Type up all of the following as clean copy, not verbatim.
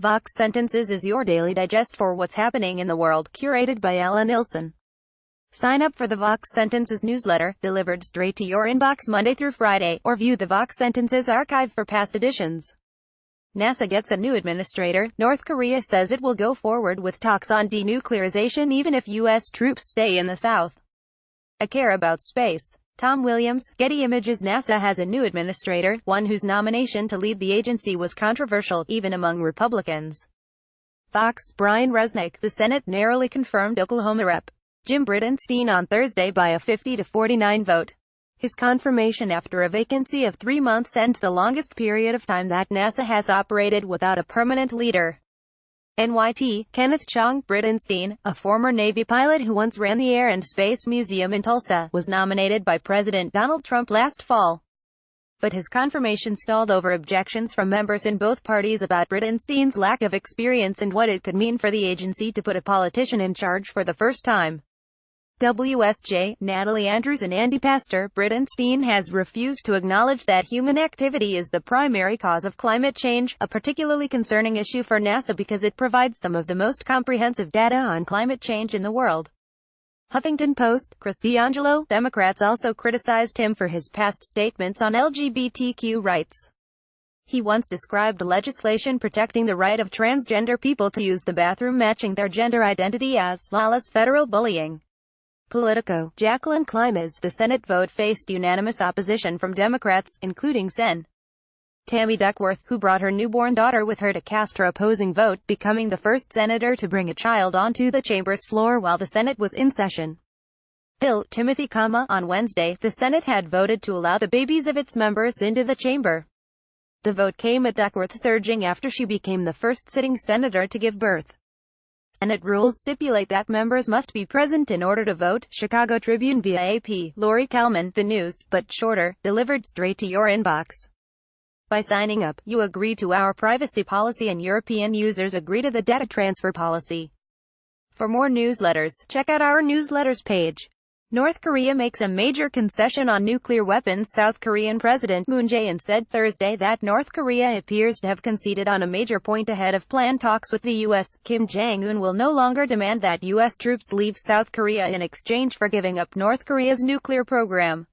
Vox Sentences is your daily digest for what's happening in the world, curated by Ella Nilsen. Sign up for the Vox Sentences newsletter, delivered straight to your inbox Monday through Friday, or view the Vox Sentences archive for past editions. NASA gets a new administrator. North Korea says it will go forward with talks on denuclearization even if U.S. troops stay in the South. I care about space. Tom Williams, Getty Images NASA has a new administrator, one whose nomination to leave the agency was controversial, even among Republicans. Fox, Brian Resnick, the Senate narrowly confirmed Oklahoma Rep. Jim Bridenstine on Thursday by a 50-49 vote. His confirmation after a vacancy of 3 months ends the longest period of time that NASA has operated without a permanent leader. NYT, Kenneth Chang, Bridenstine, a former Navy pilot who once ran the Air and Space Museum in Tulsa, was nominated by President Donald Trump last fall. But his confirmation stalled over objections from members in both parties about Bridenstine's lack of experience and what it could mean for the agency to put a politician in charge for the first time. WSJ, Natalie Andrews and Andy Pastor, Bridenstine has refused to acknowledge that human activity is the primary cause of climate change, a particularly concerning issue for NASA because it provides some of the most comprehensive data on climate change in the world. Huffington Post, Chris D'Angelo, Democrats also criticized him for his past statements on LGBTQ rights. He once described legislation protecting the right of transgender people to use the bathroom matching their gender identity as lawless federal bullying. Politico, Jacqueline Klimas, the Senate vote faced unanimous opposition from Democrats, including Sen. Tammy Duckworth, who brought her newborn daughter with her to cast her opposing vote, becoming the first senator to bring a child onto the chamber's floor while the Senate was in session. Bill, Timothy, on Wednesday, the Senate had voted to allow the babies of its members into the chamber. The vote came at Duckworth's urging after she became the first sitting senator to give birth. Senate rules stipulate that members must be present in order to vote. Chicago Tribune via AP, Lori Kalman, the news, but shorter, delivered straight to your inbox. By signing up, you agree to our privacy policy and European users agree to the data transfer policy. For more newsletters, check out our newsletters page. North Korea makes a major concession on nuclear weapons. South Korean President Moon Jae-in said Thursday that North Korea appears to have conceded on a major point ahead of planned talks with the U.S. Kim Jong-un will no longer demand that U.S. troops leave South Korea in exchange for giving up North Korea's nuclear program.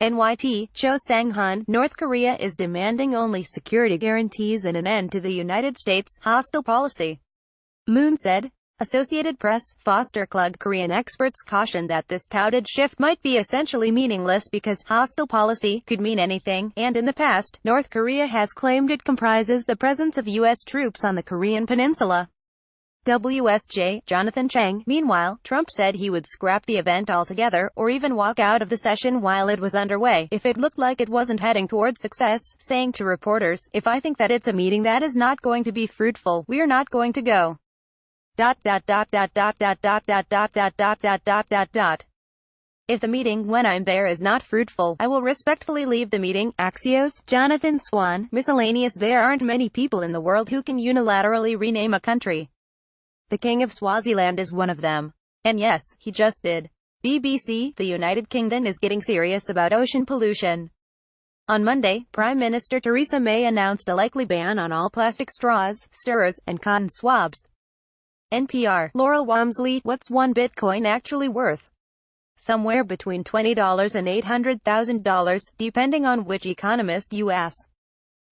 NYT, Cho Sang-hun, North Korea is demanding only security guarantees and an end to the United States' hostile policy. Moon said. Associated Press, Foster Klug. Korean experts cautioned that this touted shift might be essentially meaningless because hostile policy could mean anything, and in the past, North Korea has claimed it comprises the presence of U.S. troops on the Korean peninsula. WSJ, Jonathan Chang. Meanwhile, Trump said he would scrap the event altogether, or even walk out of the session while it was underway, if it looked like it wasn't heading toward success, saying to reporters, "If I think that it's a meeting that is not going to be fruitful, we're not going to go." If the meeting when I'm there is not fruitful, I will respectfully leave the meeting. Axios, Jonathan Swan. Miscellaneous. There aren't many people in the world who can unilaterally rename a country. The King of Swaziland is one of them. And yes, he just did. BBC, the United Kingdom is getting serious about ocean pollution. On Monday, Prime Minister Theresa May announced a likely ban on all plastic straws, stirrers, and cotton swabs. NPR, Laurel Wamsley. What's one Bitcoin actually worth? Somewhere between $20 and $800,000, depending on which economist you ask.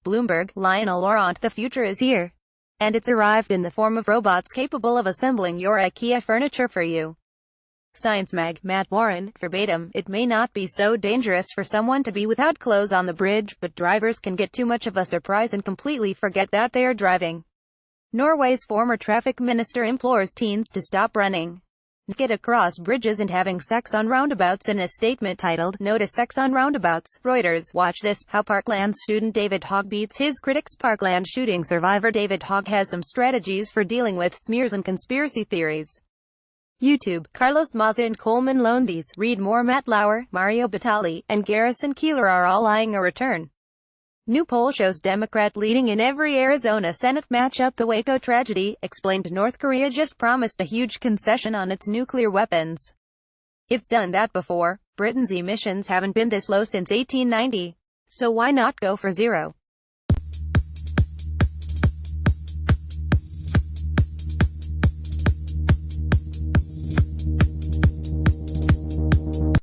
Bloomberg, Lionel Laurent. The future is here. And it's arrived in the form of robots capable of assembling your IKEA furniture for you. Science Mag, Matt Warren, verbatim. It may not be so dangerous for someone to be without clothes on the bridge, but drivers can get too much of a surprise and completely forget that they are driving. Norway's former traffic minister implores teens to stop running naked across bridges and having sex on roundabouts in a statement titled, "Notice Sex on Roundabouts." Reuters. Watch this. How Parkland student David Hogg beats his critics. Parkland shooting survivor David Hogg has some strategies for dealing with smears and conspiracy theories. YouTube. Carlos Maza and Coleman Lowndes. Read more. Matt Lauer, Mario Batali, and Garrison Keillor are all eyeing a return. New poll shows Democrat leading in every Arizona Senate matchup. The Waco tragedy, explained. North Korea just promised a huge concession on its nuclear weapons. It's done that before. Britain's emissions haven't been this low since 1890. So why not go for zero?